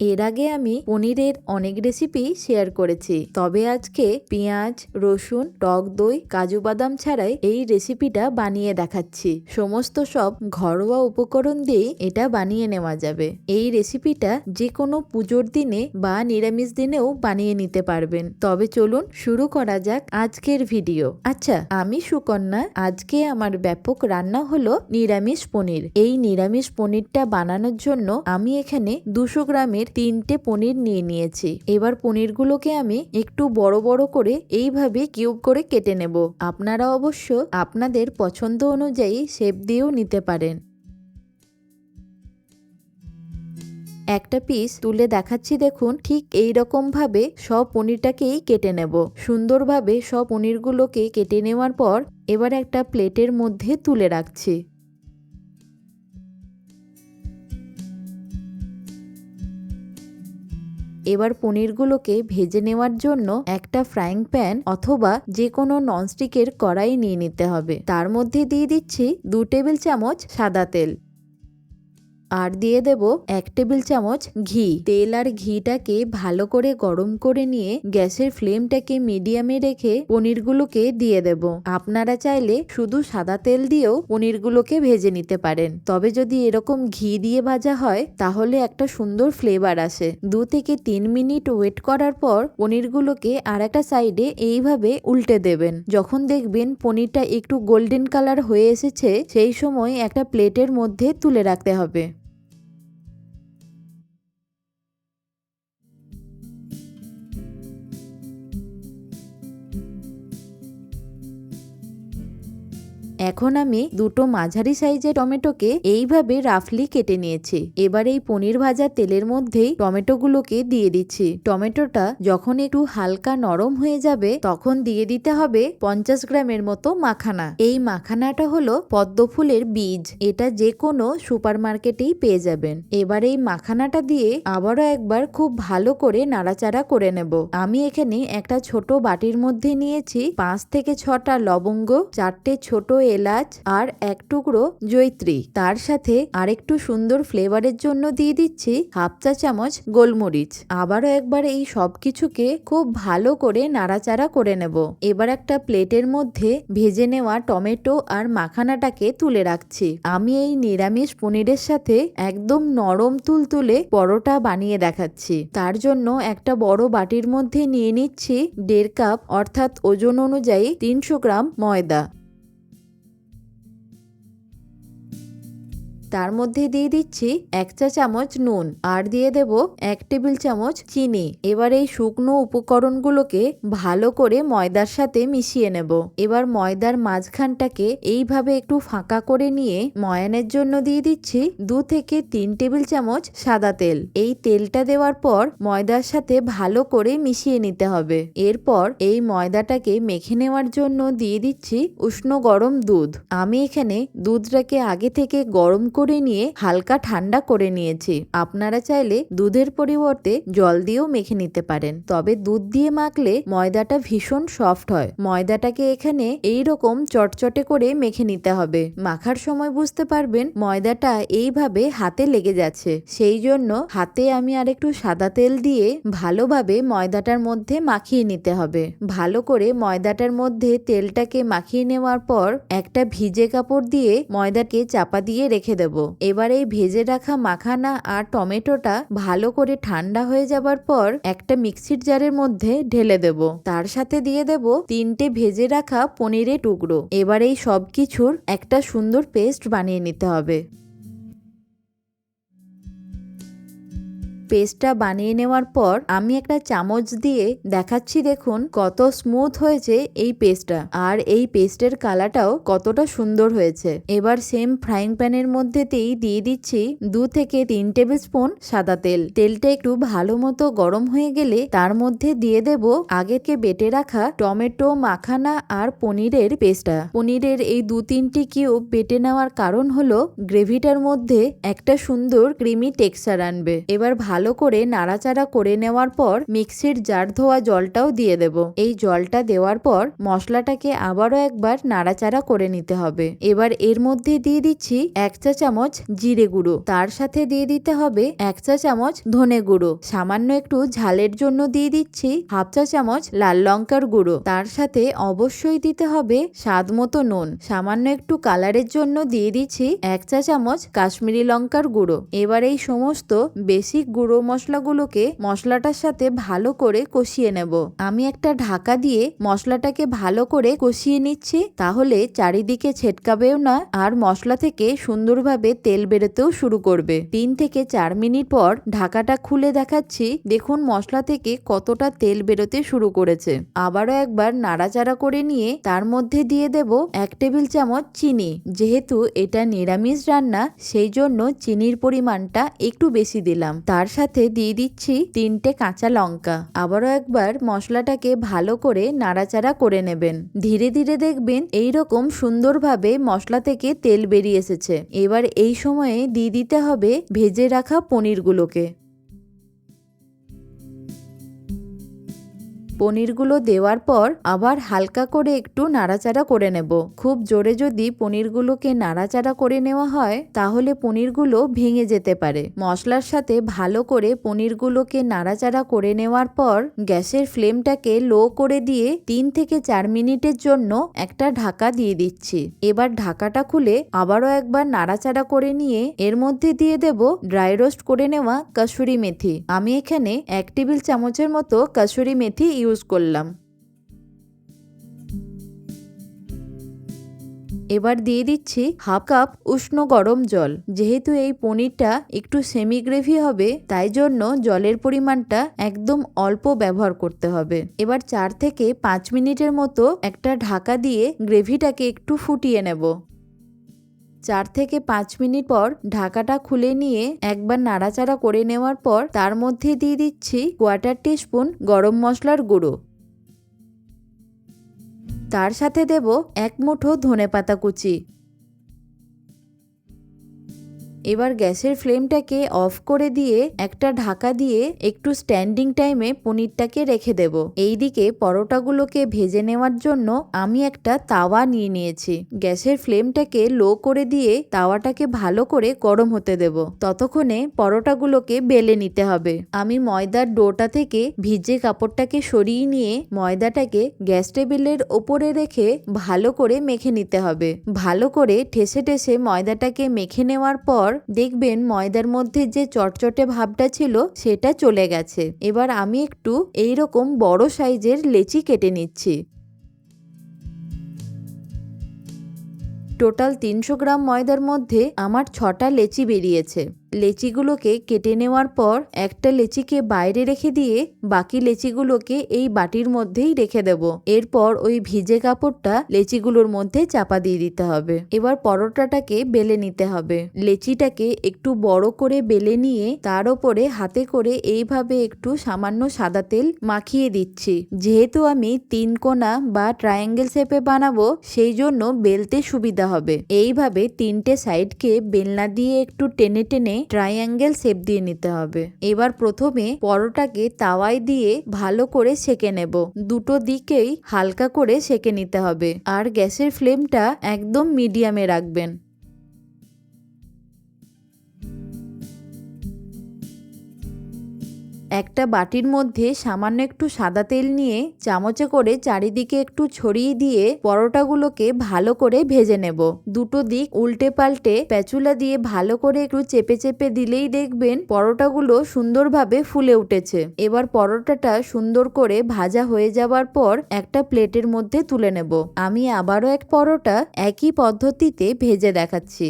এর আগে আমি পনিরের অনেক রেসিপি শেয়ার করেছি, তবে আজকে পেঁয়াজ, রসুন, টক দই, কাজু বাদাম ছাড়াই এই রেসিপিটা বানিয়ে দেখাচ্ছি। সমস্ত সব ঘরোয়া উপকরণ দিয়ে এটা বানিয়ে নেওয়া যাবে। এই রেসিপিটা যে কোনো পুজোর দিনে বা নিরামিষ দিনেও বানিয়ে নিতে পারবেন। তবে চলুন শুরু করা যাক আজকের ভিডিও। আচ্ছা, আমি সুকন্যা। আজকে আমার ব্যাপক রান্না হলো নিরামিষ পনির। এই নিরামিষ পনিরটা বানানোর জন্য আমি এখানে 200 গ্রামের 3টে পনির নিয়ে নিয়েছি। এবার পনিরগুলোকে আমি একটু বড় বড় করে এইভাবে কিউব করে কেটে নেব। আপনারা অবশ্য আপনাদের পছন্দ অনুযায়ী শেপ দিয়েও নিতে পারেন। একটা পিস তুলে দেখাচ্ছি, দেখুন ঠিক এই রকম ভাবে সব পনিরটাকেই কেটে নেব। সুন্দরভাবে সব পনিরগুলোকে কেটে নেওয়ার পর এবার একটা প্লেটের মধ্যে তুলে রাখছি। এবার পনিরগুলোকে ভেজে নেওয়ার জন্য একটা ফ্রাইং প্যান অথবা যে কোনো ননস্টিকের কড়াই নিয়ে নিতে হবে। তার মধ্যে দিয়ে দিচ্ছি 2 টেবিল চামচ সাদা তেল, আর দিয়ে দেব 1 টেবিল চামচ ঘি। তেল আর ঘিটাকে ভালো করে গরম করে নিয়ে গ্যাসের ফ্লেমটাকে মিডিয়ামে রেখে পনিরগুলোকে দিয়ে দেব। আপনারা চাইলে শুধু সাদা তেল দিয়েও পনিরগুলোকে ভেজে নিতে পারেন, তবে যদি এরকম ঘি দিয়ে ভাজা হয় তাহলে একটা সুন্দর ফ্লেভার আসে। 2 থেকে 3 মিনিট ওয়েট করার পর পনিরগুলোকে আর একটা সাইডে এইভাবে উল্টে দেবেন। যখন দেখবেন পনিরটা একটু গোল্ডেন কালার হয়ে এসেছে, সেই সময় একটা প্লেটের মধ্যে তুলে রাখতে হবে। এখন আমি 2টো মাঝারি সাইজের টমেটোকে এইভাবে রাফলি কেটে নিয়েছি। এবার এই পনির ভাজা তেলের মধ্যেই টমেটোগুলোকে দিয়ে দিচ্ছি। টমেটোটা যখন একটু হালকা নরম হয়ে যাবে তখন দিয়ে দিতে হবে 50 গ্রামের মতো মাখানা। এই মাখানাটা হলো পদ্ম ফুলের বীজ। এটা যে কোনো সুপার মার্কেটেই পেয়ে যাবেন। এবার এই মাখানাটা দিয়ে আবারও একবার খুব ভালো করে নাড়াচাড়া করে নেব। আমি এখানে একটা ছোট বাটির মধ্যে নিয়েছি 5 থেকে 6টা লবঙ্গ, 4টে ছোট এলাচ আর 1 টুকরো জয়িত্রী। তার সাথে আরেকটু সুন্দর ফ্লেভারের জন্য দিয়ে দিচ্ছি 1/2 চা চামচ গোলমরিচ। আবারও একবার এই সব কিছুকে খুব ভালো করে নাড়াচাড়া করে নেব। এবার একটা প্লেটের মধ্যে ভেজে নেওয়া টমেটো আর মাখানাটাকে তুলে রাখছি। আমি এই নিরামিষ পনিরের সাথে একদম নরম তুলতুলে পরোটা বানিয়ে দেখাচ্ছি। তার জন্য একটা বড় বাটির মধ্যে নিয়ে নিচ্ছি 1.5 কাপ অর্থাৎ ওজন অনুযায়ী 300 গ্রাম ময়দা। তার মধ্যে দিয়ে দিচ্ছি 1 চা চামচ নুন আর দিয়ে দেব 1 টেবিল চামচ চিনি। এবার এই শুকনো উপকরণগুলোকে ভালো করে ময়দার সাথে মিশিয়ে নেব। এবার ময়দার মাঝখানটাকে এইভাবে একটু ফাঁকা করে নিয়ে ময়ানের জন্য দিয়ে দিচ্ছি 2 থেকে 3 টেবিল চামচ সাদা তেল। এই তেলটা দেওয়ার পর ময়দার সাথে ভালো করে মিশিয়ে নিতে হবে। এরপর এই ময়দাটাকে মেখে নেওয়ার জন্য দিয়ে দিচ্ছি উষ্ণ গরম দুধ। আমি এখানে দুধটাকে আগে থেকে গরম করে নিয়ে হালকা ঠান্ডা করে নিয়েছি। আপনারা চাইলে দুধের পরিবর্তে জল দিয়েও মেখে নিতে পারেন, তবে দুধ দিয়ে মাখলে ময়দাটা ভীষণ সফট হয়। ময়দাটাকে এখানে এইরকম চটচটে করে মেখে নিতে হবে। মাখার সময় বুঝতে পারবেন ময়দাটা এইভাবে হাতে লেগে যাচ্ছে, সেই জন্য হাতে আমি আরেকটু সাদা তেল দিয়ে ভালোভাবে ময়দাটার মধ্যে মাখিয়ে নিতে হবে। ভালো করে ময়দাটার মধ্যে তেলটাকে মাখিয়ে নেওয়ার পর একটা ভিজে কাপড় দিয়ে ময়দাকে চাপা দিয়ে রেখে দেব। এবার এই ভেজে রাখা মাখানা আর টমেটোটা ভালো করে ঠান্ডা হয়ে যাবার পর একটা মিক্সির জারের মধ্যে ঢেলে দেব। তার সাথে দিয়ে দেব 3টে ভেজে রাখা পনিরের টুকরো। এবার এই সব কিছুর একটা সুন্দর পেস্ট বানিয়ে নিতে হবে। পেস্টটা বানিয়ে নেওয়ার পর আমি একটা চামচ দিয়ে দেখাচ্ছি, দেখুন কত স্মুথ হয়েছে এই পেস্টটা, আর এই পেস্টের কালারটাও কতটা সুন্দর হয়েছে। এবার সেম ফ্রাইং প্যানের মধ্যেতেই দিয়ে দিচ্ছি 2 থেকে 3 টেবিল স্পুন সাদা তেল। তেলটা একটু ভালো মতো গরম হয়ে গেলে তার মধ্যে দিয়ে দেব আগেকে বেটে রাখা টমেটো, মাখানা আর পনিরের পেস্টটা। পনিরের এই 2-3টি কিউব বেটে নেওয়ার কারণ হলো গ্রেভিটার মধ্যে একটা সুন্দর ক্রিমি টেক্সচার আনবে। এবার ভালো ভালো করে নাড়াচাড়া করে নেওয়ার পর মিক্সির জার ধোয়া জলটাও দিয়ে দেব। এই জলটা দেওয়ার পর মশলাটাকে আবারও একবার নাড়াচাড়া করে নিতে হবে। এবার এর মধ্যে দিয়ে দিচ্ছি 1 চা চামচ জিরে গুঁড়ো, তার সাথে দিয়ে দিতে হবে 1 চা চামচ ধনে গুঁড়ো, সামান্য একটু ঝালের জন্য দিয়ে দিচ্ছি 1/2 চা চামচ লাল লঙ্কার গুঁড়ো, তার সাথে অবশ্যই দিতে হবে স্বাদ মতো নুন, সামান্য একটু কালারের জন্য দিয়ে দিচ্ছি 1 চা চামচ কাশ্মীরি লঙ্কার গুঁড়ো। এবার এই সমস্ত বেসিক গুঁড়ো মশলাগুলোকে মশলাটার সাথে ভালো করে কষিয়ে নেব। আমি একটা ঢাকা দিয়ে মশলাটাকে ভালো করে কষিয়ে নিচ্ছি, তাহলে চারিদিকে ছেটকাবেও না আর মশলা থেকে সুন্দরভাবে তেল বেরোতেও শুরু করবে। 3 থেকে 4 মিনিট পর ঢাকাটা খুলে দেখাচ্ছি, দেখুন মশলা থেকে কতটা তেল বেরোতে শুরু করেছে। আবারও একবার নাড়াচাড়া করে নিয়ে তার মধ্যে দিয়ে দেব 1 টেবিল চামচ চিনি। যেহেতু এটা নিরামিষ রান্না, সেই জন্য চিনির পরিমাণটা একটু বেশি দিলাম। তার সাথে দিয়ে দিচ্ছি 3টে কাঁচা লঙ্কা। আবারও একবার মশলাটাকে ভালো করে নাড়াচাড়া করে নেবেন। ধীরে ধীরে দেখবেন এইরকম সুন্দরভাবে মশলা থেকে তেল বেরিয়ে এসেছে। এবার এই সময়ে দিয়ে দিতে হবে ভেজে রাখা পনিরগুলোকে। পনিরগুলো দেওয়ার পর আবার হালকা করে একটু নাড়াচাড়া করে নেব। খুব জোরে যদি পনিরগুলোকে নাড়াচাড়া করে নেওয়া হয় তাহলে পনিরগুলো ভেঙে যেতে পারে। মশলার সাথে ভালো করে পনিরগুলোকে নাড়াচাড়া করে নেওয়ার পর গ্যাসের ফ্লেমটাকে লো করে দিয়ে 3 থেকে 4 মিনিটের জন্য একটা ঢাকা দিয়ে দিচ্ছি। এবার ঢাকাটা খুলে আবারও একবার নাড়াচাড়া করে নিয়ে এর মধ্যে দিয়ে দেব ড্রাই রোস্ট করে নেওয়া কসুরি মেথি। আমি এখানে 1 টেবিল চামচের মতো কসুরি মেথি ইউজ করলাম। এবার দিয়ে দিচ্ছি 1/2 কাপ উষ্ণ গরম জল। যেহেতু এই পনিরটা একটু সেমি গ্রেভি হবে, তাই জন্য জলের পরিমাণটা একদম অল্প ব্যবহার করতে হবে। এবার 4 থেকে 5 মিনিটের মতো একটা ঢাকা দিয়ে গ্রেভিটাকে একটু ফুটিয়ে নেব। 4 থেকে 5 মিনিট পর ঢাকাটা খুলে নিয়ে একবার নাড়াচাড়া করে নেওয়ার পর তার মধ্যে দিয়ে দিচ্ছি 1/4 টিস্পুন গরম মশলার গুঁড়ো। তার সাথে দেব 1 মুঠো ধনেপাতা কুচি। এবার গ্যাসের ফ্লেমটাকে অফ করে দিয়ে একটা ঢাকা দিয়ে একটু স্ট্যান্ডিং টাইমে পনিরটাকে রেখে দেব। এইদিকে পরোটাগুলোকে ভেজে নেওয়ার জন্য আমি একটা তাওয়া নিয়ে নিয়েছি। গ্যাসের ফ্লেমটাকে লো করে দিয়ে তাওয়াটাকে ভালো করে গরম হতে দেব। ততক্ষণে পরোটাগুলোকে বেলে নিতে হবে। আমি ময়দার ডোটা থেকে ভিজে কাপড়টাকে সরিয়ে নিয়ে ময়দাটাকে গ্যাস টেবিলের ওপরে রেখে ভালো করে মেখে নিতে হবে। ভালো করে ঠেসে ঠেসে ময়দাটাকে মেখে নেওয়ার পর দেখবেন ময়দার মধ্যে যে চটচটে ভাবটা ছিল সেটা চলে গেছে। এবার আমি একটু এইরকম বড় সাইজের লেচি কেটে নিচ্ছি। টোটাল 300 গ্রাম ময়দার মধ্যে আমার 6টা লেচি বেরিয়েছে। লেচিগুলোকে কেটে নেওয়ার পর একটা লেচিকে বাইরে রেখে দিয়ে বাকি লেচিগুলোকে এই বাটির মধ্যেই রেখে দেব। এরপর ওই ভিজে কাপড়টা লেচিগুলোর মধ্যে চাপা দিয়ে দিতে হবে। এবার পরোটাটাকে বেলে নিতে হবে। লেচিটাকে একটু বড় করে বেলে নিয়ে তার ওপরে হাতে করে এইভাবে একটু সামান্য সাদা তেল মাখিয়ে দিচ্ছি। যেহেতু আমি 3 কোণা বা ট্রায়াঙ্গেল শেপে বানাবো, সেই জন্য বেলতে সুবিধা হবে। এইভাবে 3টে সাইডকে বেলনা দিয়ে একটু টেনে টেনে ট্রায়াঙ্গেল শেপ দিয়ে নিতে হবে। এবার প্রথমে পরোটাকে তাওয়ায় দিয়ে ভালো করে সেঁকে নেব। দুটো দিকেই হালকা করে সেঁকে নিতে হবে আর গ্যাসের ফ্লেমটা একদম মিডিয়ামে রাখবেন। একটা বাটির মধ্যে সামান্য একটু সাদা তেল নিয়ে চামচে করে চারিদিকে একটু ছড়িয়ে দিয়ে পরোটাগুলোকে ভালো করে ভেজে নেব। দুটো দিক উল্টে পাল্টে স্প্যাচুলা দিয়ে ভালো করে একটু চেপে চেপে দিলেই দেখবেন পরোটাগুলো সুন্দরভাবে ফুলে উঠেছে। এবার পরোটাটা সুন্দর করে ভাজা হয়ে যাবার পর একটা প্লেটের মধ্যে তুলে নেব। আমি আবারও এক পরোটা একই পদ্ধতিতে ভেজে দেখাচ্ছি।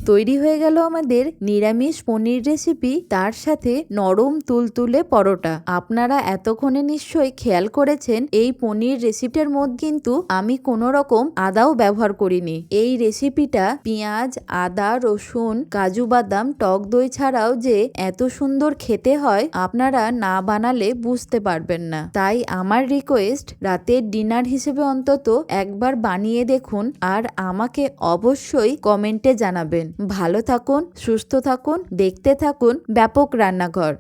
তৈরি হয়ে গেল আমাদের নিরামিষ পনির রেসিপি, তার সাথে নরম তুলতুলে পরোটা। আপনারা এতক্ষণে নিশ্চয়ই খেয়াল করেছেন এই পনির রেসিপিটার মধ্যে কিন্তু আমি কোনো রকম আদাও ব্যবহার করিনি। এই রেসিপিটা পেঁয়াজ, আদা, রসুন, কাজু বাদাম, টক দই ছাড়াও যে এত সুন্দর খেতে হয় আপনারা না বানালে বুঝতে পারবেন না। তাই আমার রিকোয়েস্ট, রাতের ডিনার হিসেবে অন্তত একবার বানিয়ে দেখুন আর আমাকে অবশ্যই কমেন্টে জানাবেন। ভালো থাকুন, সুস্থ থাকুন, দেখতে থাকুন ব্যাপক রান্নাঘর।